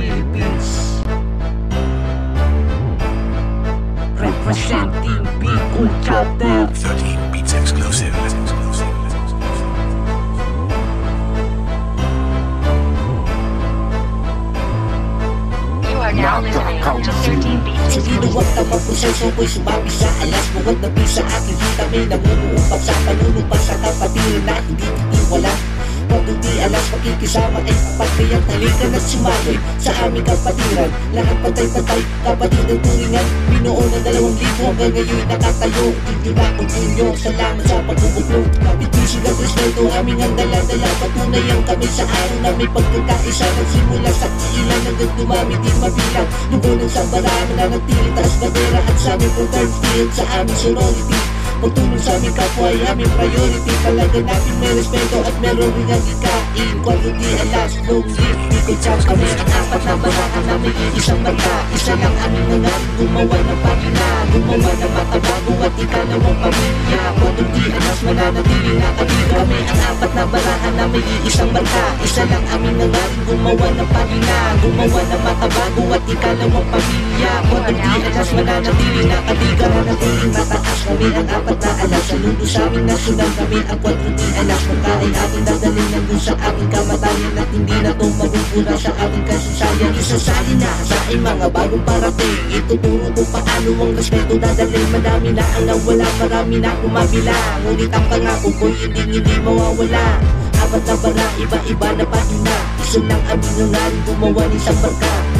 Philippines. Representing Bicol Chapter 13 Beats exclusive. You are now listening to 13 Beats Sa dinuwag na maproseso ko'y sumabi sa alas. Buwag na sa aking kita may namumuupap sa panunumpa sa kapatiran na hindi titiwala. Pag hindi alas makikisama ay pagkaya't halika na't sumali sa aming kapatiran. Lahat patay-patay, kapatid ang turingan. Binuo ng 2,000 hanggang ngayon nakatayo. Hindi na kung inyo, salamat sa pagbubuklong. Kapitisig at respeto, aming ang dala-dala. Patunay ang kami sa araw na may pagkakaisa. Nagsimula sa ilan hanggang dumami di mabilang. Nungunan sa barang na nagtili taas bandera. At sa aming fraternity sa aming sorority. Pagtulong sa aming kapwa ay aming priority. Palaganapin may respeto at meron rin ang ikain. Kung hindi alas, long live Bicol Chapter. Kami ang apat na baraan na may isang mata. Isa lang aming nangarin, gumawa ng pamilya. Gumawa ng matabago at ikalawang pamilya. Kung hindi alas, mananatili na kami. Kami ang apat na baraan na may isang mata. Isa lang aming nangarin, gumawa ng pamilya. Gumawa ng matabago at ikalawang pamilya. Kung hindi alas, mananatili na kami. Mananatiling mataas kami ang apat na alas. Saludo sa aming nasyonal, kami ang 4 di alas. Pagkain ating dadalhin nandun sa ating kamatayan. At hindi na ito magugura sa ating kasaysayan. Isasali na sa aking mga bagong parating. Ituturo kung paano ang respeto dadalhin. Madami na ang nawala, marami na kumabila. Ngunit ang pangako ko'y hindi mawawala. Apat na bara, iba-iba na pahina. Isa lang aming nangarin, gumawa ng isang barka.